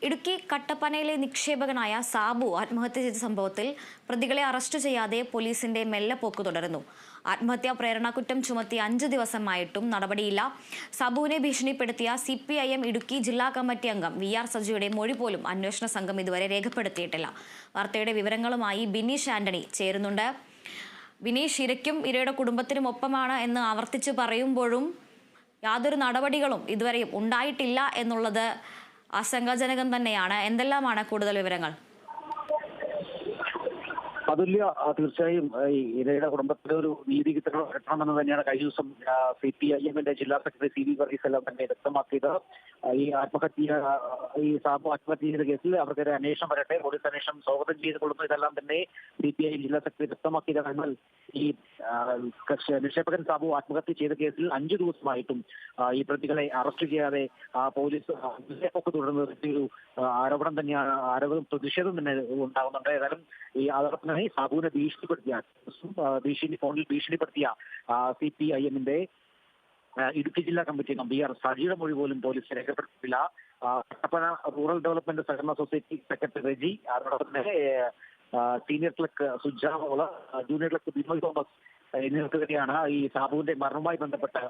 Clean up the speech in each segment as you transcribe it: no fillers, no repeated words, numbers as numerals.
ഇടുക്കി കട്ടപ്പനയിലെ നിക്ഷേപകനായ സാബു ആത്മഹത്യ ചെയ്ത സംഭവത്തിൽ പ്രതികളെ അറസ്റ്റ് ചെയ്യാതെ പോലീസിന്റെ മെല്ലെപ്പോക്ക് തുടരുന്നു. ആത്മഹത്യാ പ്രേരണക്കുറ്റം ചുമത്തി 5 ദിവസമായിട്ടും നടപടിയില്ല. സാബുവിനെ ഭീഷണിപ്പെടുത്തിയ CPIM ഇടുക്കി ജില്ലാ കമ്മിറ്റി അംഗം VR സജിയുടെ മൊഴി പോലും അന്വേഷണ സംഘം ഇതുവരെ രേഖപ്പെടുത്തിയിട്ടില്ല. വാർത്തയുടെ വിവരങ്ങളുമായി ബിനീഷ് ആന്റണി ചേരുന്നുണ്ട്. ബിനീഷ്, ഇരയ്ക്കും ഇരയുടെ കുടുംബത്തിനും ഒപ്പമാണ് എന്ന് ആവർത്തിച്ച് പറയുമ്പോഴും യാതൊരു നടപടികളും ഇതുവരെയും ഉണ്ടായിട്ടില്ല എന്നുള്ളത് ആശങ്കാജനകം തന്നെയാണ്. എന്തെല്ലാമാണ് കൂടുതൽ വിവരങ്ങൾ? അതുല്യ, തീർച്ചയായും ഇരയുടെ കുടുംബത്തിലെ ഒരു നീതി കിട്ടണമെന്ന് തന്നെയാണ് കഴിഞ്ഞ ദിവസം CPIM-ന്റെ ജില്ലാ സെക്രട്ടറി CV വർഗീസ് എല്ലാം തന്നെ വ്യക്തമാക്കിയത്. ഈ സാബു ആത്മഹത്യ ചെയ്ത കേസിൽ അവർക്കൊരു അന്വേഷണം വരട്ടെ, പോലീസ് അന്വേഷണം സ്വാഗതം ചെയ്തുകൊള്ളുന്നു, ഇതെല്ലാം തന്നെ CPIM ജില്ലാ സെക്രട്ടറി വ്യക്തമാക്കിയത്. എന്നാൽ ഈ നിക്ഷേപകൻ സാബു ആത്മഹത്യ ചെയ്ത കേസിൽ 5 ദിവസമായിട്ടും ഈ പ്രതികളെ അറസ്റ്റ് ചെയ്യാതെ പോലീസ് ഒക്കെ തുടരുന്നത് ഒരു ആരോപണം തന്നെയാണ്, പ്രതിഷേധം തന്നെ ഉണ്ടാകുന്നുണ്ട്. ഏതായാലും അതോടൊപ്പം തന്നെ സാബുവിനെ ഫോണിൽ ഭീഷണിപ്പെടുത്തിയ CPIM-ന്റെ ഇടുക്കി ജില്ലാ കമ്മിറ്റി അംഗം VR സജിയുടെ മൊഴി പോലും പോലീസ് രേഖപ്പെടുത്തിയില്ല. കട്ടപ്പന റൂറൽ ഡെവലപ്മെന്റ് സഹകരണ സൊസൈറ്റി സെക്രട്ടറി റെജി, അതോടൊപ്പം തന്നെ senior clerk Sujamol, junior clerk Binoy Thomas എന്നിവർക്കെതിരെയാണ് ഈ സാബുവിന്റെ മരണവുമായി ബന്ധപ്പെട്ട്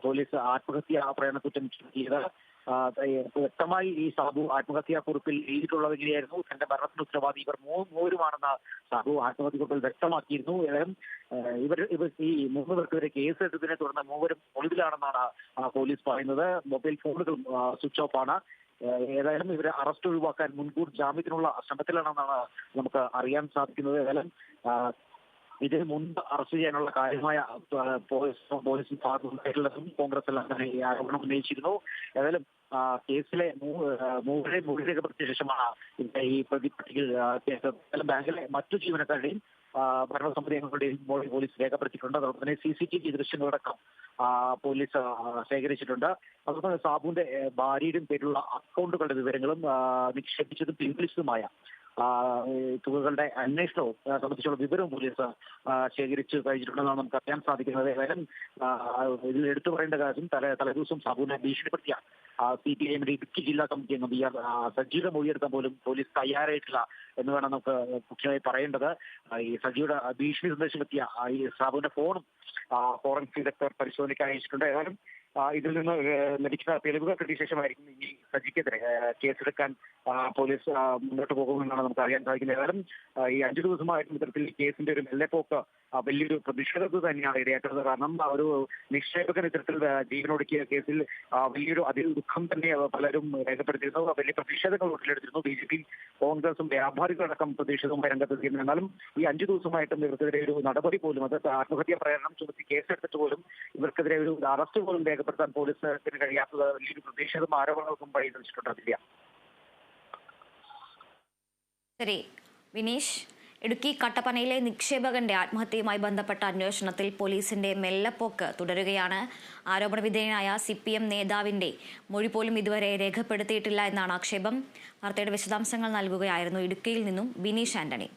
പോലീസ് ആത്മഹത്യാ പ്രേരണക്കുറ്റം ചുമത്തിയത്. വ്യക്തമായി ഈ സാബു ആത്മഹത്യാ കുറിപ്പിൽ എഴുതിയിട്ടുള്ളത് എങ്ങനെയായിരുന്നു, തന്റെ മരണത്തിന് ഉത്തരവാദി ഇവർ മൂവരുമാണെന്ന് സാബു ആത്മഹത്യ കുറിപ്പിൽ വ്യക്തമാക്കിയിരുന്നു. ഏതായാലും ഇവർ ഈ 3 പേർക്കെതിരെ കേസ് എടുത്തതിനെ തുടർന്ന് മൂവരും ഒളിവിലാണെന്നാണ് പോലീസ് പറയുന്നത്. മൊബൈൽ ഫോണുകളും സ്വിച്ച് ഓഫ് ആണ്. ഏതായാലും ഇവരെ അറസ്റ്റ് ഒഴിവാക്കാൻ മുൻകൂർ ജാമ്യത്തിനുള്ള ശ്രമത്തിലാണെന്നാണ് നമുക്ക് അറിയാൻ സാധിക്കുന്നത്. ഏതായാലും ഇതിന് മുൻപ് അറസ്റ്റ് ചെയ്യാനുള്ള കാര്യമായ പോലീസിന് ഭാഗത്തുനിന്നുള്ളതും കോൺഗ്രസ് എല്ലാം തന്നെ ഈ ആരോപണം ഉന്നയിച്ചിരുന്നു. ഏതായാലും കേസിലെ മൂവരെ മൊഴി രേഖപ്പെടുത്തിയ ശേഷമാണ് ഈ പ്രതിപട്ടികയിൽ ബാങ്കിലെ മറ്റു ജീവനക്കാരുടെയും ഭരണസമിതി അംഗങ്ങളുടെയും മൊഴി പോലീസ് രേഖപ്പെടുത്തിയിട്ടുണ്ട്. അതോടൊപ്പം തന്നെ CCTV ദൃശ്യങ്ങളടക്കം പോലീസ് ശേഖരിച്ചിട്ടുണ്ട്. അതുപോലെ സാബുവിന്റെ ഭാര്യയുടെയും പേരിലുള്ള അക്കൗണ്ടുകളുടെ വിവരങ്ങളും നിക്ഷേപിച്ചതും പിൻവലിച്ചതുമായ തുകകളുടെ അന്വേഷണവും സംബന്ധിച്ചുള്ള വിവരവും പോലീസ് ശേഖരിച്ചു കഴിഞ്ഞിട്ടുണ്ടെന്നാണ് നമുക്ക് അറിയാൻ സാധിക്കുന്നത്. ഏതായാലും ഇതിൽ എടുത്തു പറയേണ്ട കാര്യം, തലേദിവസം സാബുവിനെ ഭീഷണിപ്പെടുത്തിയ CPIM-ന്റെ ഇടുക്കി ജില്ലാ കമ്മിറ്റി അംഗം VR സജിയുടെ മൊഴിയെടുക്കാൻ പോലും പോലീസ് തയ്യാറായിട്ടില്ല എന്ന് വേണം നമുക്ക് മുഖ്യമായി പറയേണ്ടത്. ഈ സജിയുടെ ഭീഷണി സന്ദേശമെത്തിയ ഈ സാബുവിന്റെ ഫോണും ഫോറൻസിക് വിദഗ്ധർ പരിശോധനയ്ക്ക് അയച്ചിട്ടുണ്ട്. ഏതായാലും ഇതിൽ നിന്ന് ലഭിക്കുന്ന തെളിവുകൾ കിട്ടിയ ശേഷമായിരിക്കും ഇനി സജിക്കെതിരെ കേസെടുക്കാൻ പോലീസ് മുന്നോട്ട് പോകുമെന്നാണ് നമുക്ക് അറിയാൻ സാധിക്കുന്നത്. ഏതായാലും ഈ 5 ദിവസമായിട്ടും ഇത്തരത്തിൽ കേസിന്റെ ഒരു മെല്ലെപ്പോക്ക് വലിയൊരു പ്രതിഷേധത്തിൽ തന്നെയാണ് ഇടയാക്കുന്നത്. കാരണം ഒരു നിക്ഷേപകൻ ഇത്തരത്തിൽ ജീവനൊടുക്കിയ കേസിൽ വലിയൊരു ദുഃഖം തന്നെ പലരും രേഖപ്പെടുത്തിയിരുന്നു. വലിയ പ്രതിഷേധങ്ങൾ ഉടലെടുത്തിരുന്നു. BJP, കോൺഗ്രസും വ്യാപാരികളടക്കം പ്രതിഷേധവുമായി രംഗത്തെത്തിയിരുന്നു. എന്നാലും ഈ 5 ദിവസമായിട്ടും ഇവർക്കെതിരെ ഒരു നടപടി പോലും, അത് ആത്മഹത്യാ പ്രേരണം ചുമത്തി കേസെടുത്തിട്ട് പോലും ഇവർക്കെതിരെ ഒരു അറസ്റ്റ് പോലും രേഖപ്പെടുത്താൻ പോലീസിന് കഴിയാത്തത് വലിയൊരു പ്രതിഷേധം ആരോപണങ്ങൾക്കും വഴി തെളിച്ചിട്ടുണ്ടാകില്ല. ശരി വിനീഷ്, ഇടുക്കി കട്ടപ്പനയിലെ നിക്ഷേപകന്റെ ആത്മഹത്യയുമായി ബന്ധപ്പെട്ട അന്വേഷണത്തിൽ പോലീസിന്റെ മെല്ലെപ്പോക്ക് തുടരുകയാണ്. ആരോപണ വിധേയനായ CPM നേതാവിന്റെ മൊഴി പോലും ഇതുവരെ രേഖപ്പെടുത്തിയിട്ടില്ല എന്നാണ് ആക്ഷേപം. വാർത്തയുടെ വിശദാംശങ്ങൾ നൽകുകയായിരുന്നു ഇടുക്കിയിൽ നിന്നും ബിനീഷ് ആന്റണി.